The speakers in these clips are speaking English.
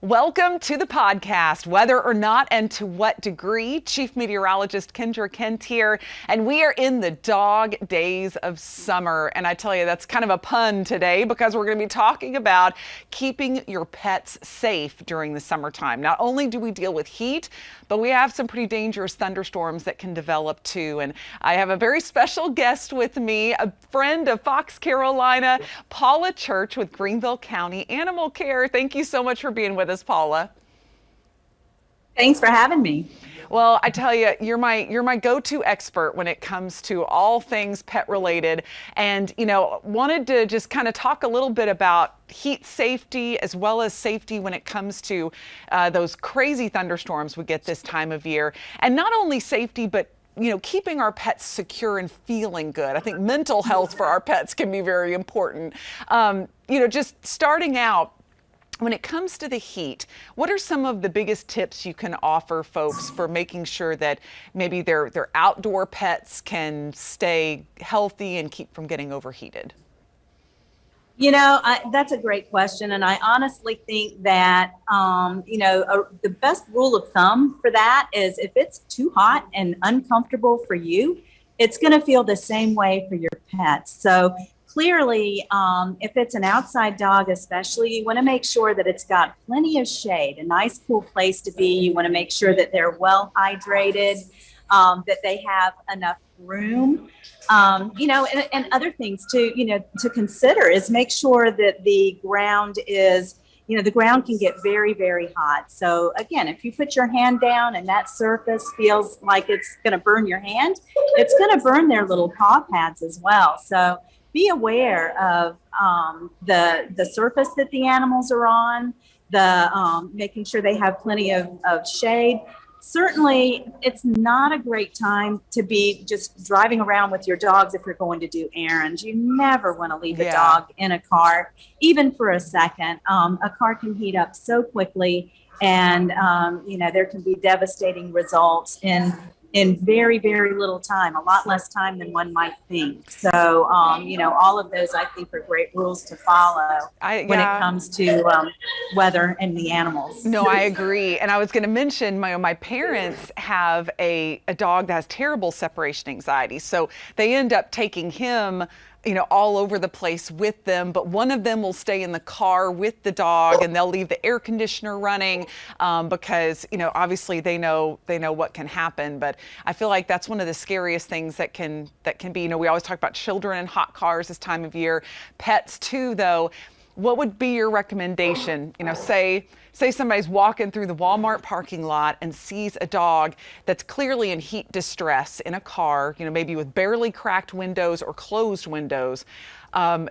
Welcome to the podcast, Whether or Not and to What Degree. Chief Meteorologist Kendra Kent here, and we are in the dog days of summer. And I tell you, that's kind of a pun today because we're going to be talking about keeping your pets safe during the summertime. Not only do we deal with heat, but we have some pretty dangerous thunderstorms that can develop too. And I have a very special guest with me, a friend of Fox Carolina, Paula Church with Greenville County Animal Care. Thank you so much for being with us, Paula. Thanks for having me. Well, I tell you, you're my go-to expert when it comes to all things pet related, and wanted to just kind of talk a little bit about heat safety as well as safety when it comes to those crazy thunderstorms we get this time of year, and not only safety, but keeping our pets secure and feeling good. I think mental health for our pets can be very important. Just starting out, when it comes to the heat, what are some of the biggest tips you can offer folks for making sure that maybe their outdoor pets can stay healthy and keep from getting overheated? That's a great question. And I honestly think that, the best rule of thumb for that is if it's too hot and uncomfortable for you, it's going to feel the same way for your pets. So clearly, if it's an outside dog, especially, you want to make sure that it's got plenty of shade, a nice cool place to be. You want to make sure that they're well hydrated, that they have enough room, and other things to consider is make sure that the ground is, the ground can get very, very hot. So again, if you put your hand down and that surface feels like it's going to burn your hand, it's going to burn their little paw pads as well. So be aware of the surface that the animals are on, making sure they have plenty of shade. Certainly, it's not a great time to be just driving around with your dogs if you're going to do errands. You never want to leave a dog in a car, even for a second. A car can heat up so quickly, and there can be devastating results in very, very little time, a lot less time than one might think. So, all of those I think are great rules to follow when it comes to weather and the animals. No, I agree. And I was going to mention my parents have a dog that has terrible separation anxiety. So they end up taking him all over the place with them, but one of them will stay in the car with the dog and they'll leave the air conditioner running because, obviously they know what can happen. But I feel like that's one of the scariest things that can be, we always talk about children in hot cars this time of year, pets too, though. What would be your recommendation? Say somebody's walking through the Walmart parking lot and sees a dog that's clearly in heat distress in a car, maybe with barely cracked windows or closed windows. What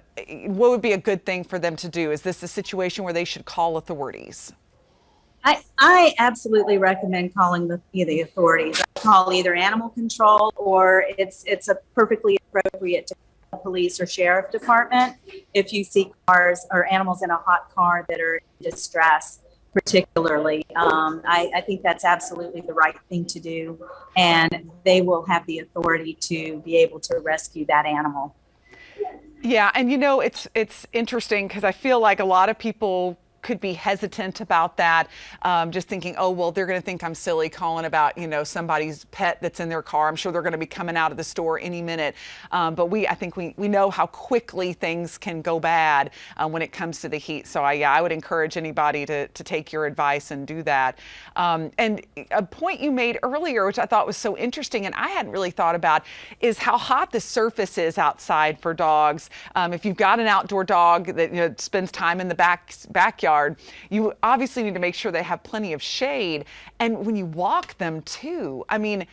would be a good thing for them to do? Is this a situation where they should call authorities? I absolutely recommend calling the authorities. I call either animal control or it's a perfectly appropriate to police or sheriff department if you see cars or animals in a hot car that are in distress. Particularly, I think that's absolutely the right thing to do, and they will have the authority to be able to rescue that animal. Yeah, and it's interesting because I feel like a lot of people could be hesitant about that, just thinking, oh, well, they're going to think I'm silly calling about, somebody's pet that's in their car. I'm sure they're going to be coming out of the store any minute. But I think we know how quickly things can go bad when it comes to the heat. So I would encourage anybody to take your advice and do that. And a point you made earlier, which I thought was so interesting and I hadn't really thought about, is how hot the surface is outside for dogs. If you've got an outdoor dog that spends time in the backyard, you obviously need to make sure they have plenty of shade. And when you walk them too, I mean,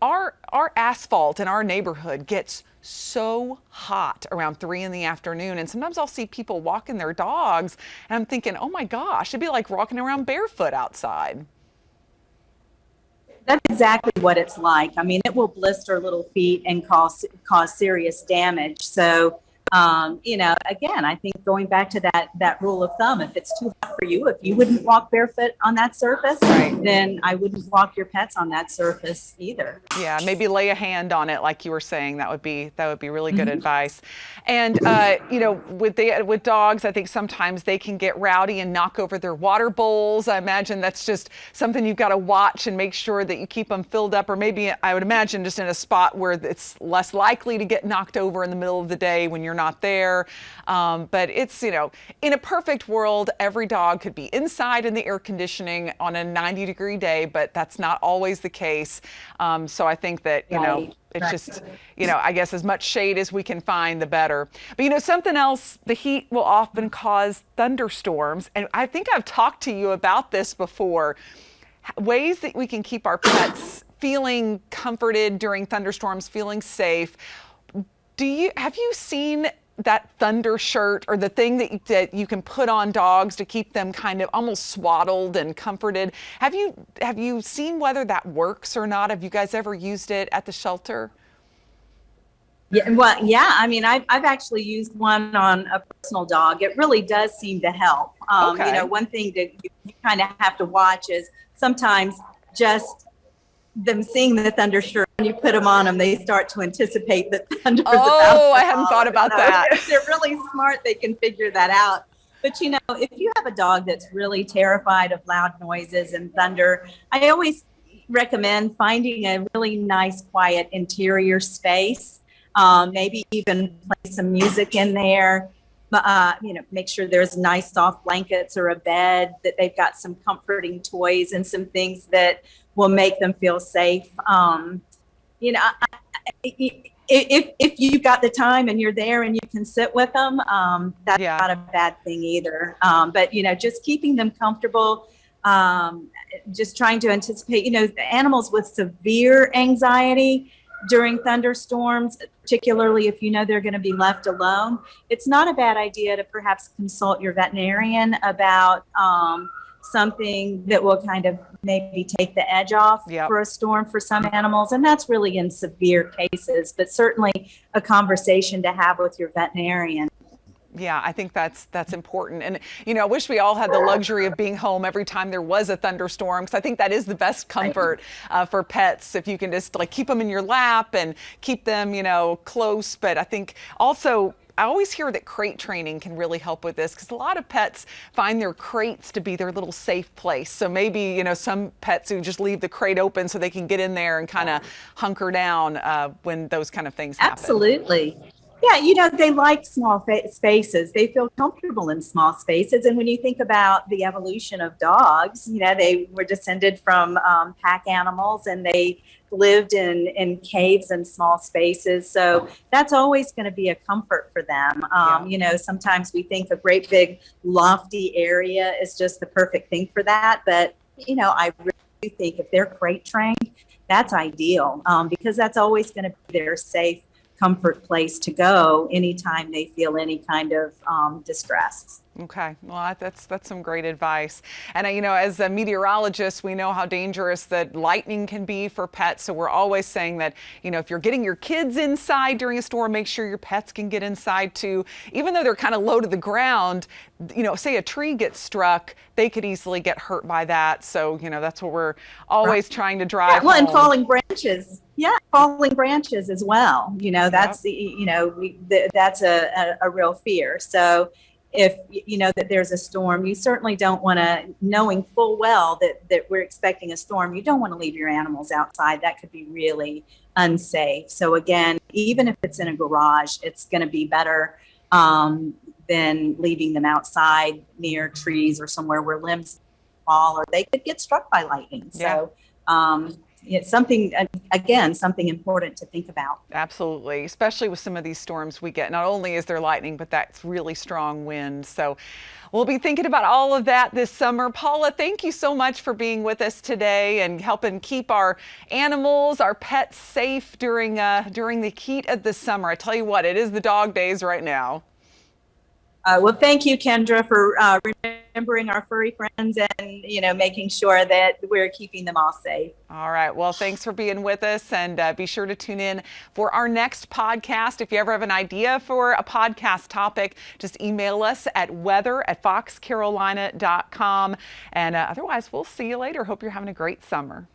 our asphalt in our neighborhood gets so hot around 3 p.m. And sometimes I'll see people walking their dogs and I'm thinking, oh my gosh, it'd be like walking around barefoot outside. That's exactly what it's like. I mean, it will blister little feet and cause serious damage. So Again, I think going back to that rule of thumb, if it's too hot for you, if you wouldn't walk barefoot on that surface, Right. then I wouldn't walk your pets on that surface either. Yeah, maybe lay a hand on it, like you were saying. That would be really good advice. And with dogs, I think sometimes they can get rowdy and knock over their water bowls. I imagine that's just something you've got to watch and make sure that you keep them filled up, or maybe I would imagine just in a spot where it's less likely to get knocked over in the middle of the day when you're not there. But it's, in a perfect world, every dog could be inside in the air conditioning on a 90-degree day, but that's not always the case. So I think that, it's just, I guess as much shade as we can find, the better. But, something else, the heat will often cause thunderstorms. And I think I've talked to you about this before. Ways that we can keep our pets feeling comforted during thunderstorms, feeling safe. Have you seen that thunder shirt, or the thing that you can put on dogs to keep them kind of almost swaddled and comforted? Have you seen whether that works or not? Have you guys ever used it at the shelter? Yeah, well, yeah. I mean, I've actually used one on a personal dog. It really does seem to help. Okay. One thing that you kind of have to watch is sometimes just them seeing the thunder shirt, when you put them on them, they start to anticipate that thunder is about to I hadn't thought about that. If they're really smart, they can figure that out. But if you have a dog that's really terrified of loud noises and thunder, I always recommend finding a really nice, quiet interior space. Maybe even play some music in there. Make sure there's nice soft blankets or a bed, that they've got some comforting toys and some things that will make them feel safe. If you've got the time and you're there and you can sit with them, that's not a bad thing either. But just keeping them comfortable, just trying to anticipate, animals with severe anxiety during thunderstorms, particularly if they're going to be left alone, it's not a bad idea to perhaps consult your veterinarian about something that will kind of maybe take the edge off for a storm for some animals. And that's really in severe cases, but certainly a conversation to have with your veterinarian. Yeah, I think that's important. And, I wish we all had the luxury of being home every time there was a thunderstorm, because I think that is the best comfort for pets, if you can just keep them in your lap and keep them, close. But I think also, I always hear that crate training can really help with this, because a lot of pets find their crates to be their little safe place. So maybe, some pets who just leave the crate open so they can get in there and kind of hunker down when those kind of things happen. Absolutely. Yeah, they like small spaces. They feel comfortable in small spaces. And when you think about the evolution of dogs, they were descended from pack animals, and they lived in caves and small spaces. So that's always going to be a comfort for them. Sometimes we think a great big lofty area is just the perfect thing for that. But, I really think if they're crate trained, that's ideal, because that's always going to be their safe comfort place to go anytime they feel any kind of distress. Okay, well, that's some great advice. And as a meteorologist, we know how dangerous that lightning can be for pets. So we're always saying that, if you're getting your kids inside during a storm, make sure your pets can get inside too. Even though they're kind of low to the ground, say a tree gets struck, they could easily get hurt by that. So, that's what we're always trying to drive home. And falling branches. Yeah, falling branches as well. That's that's a real fear. So if you know that there's a storm, you certainly don't want to, knowing full well that we're expecting a storm, you don't want to leave your animals outside. That could be really unsafe. So again, even if it's in a garage, it's going to be better than leaving them outside near trees or somewhere where limbs fall, or they could get struck by lightning. So it's something important to think about. Absolutely, especially with some of these storms we get. Not only is there lightning, but that's really strong wind. So we'll be thinking about all of that this summer. Paula, thank you so much for being with us today and helping keep our animals, our pets safe during the heat of the summer. I tell you what, it is the dog days right now. Well, thank you, Kendra, for remembering remembering our furry friends and, making sure that we're keeping them all safe. All right. Well, thanks for being with us, and be sure to tune in for our next podcast. If you ever have an idea for a podcast topic, just email us at weather@foxcarolina.com. And otherwise, we'll see you later. Hope you're having a great summer.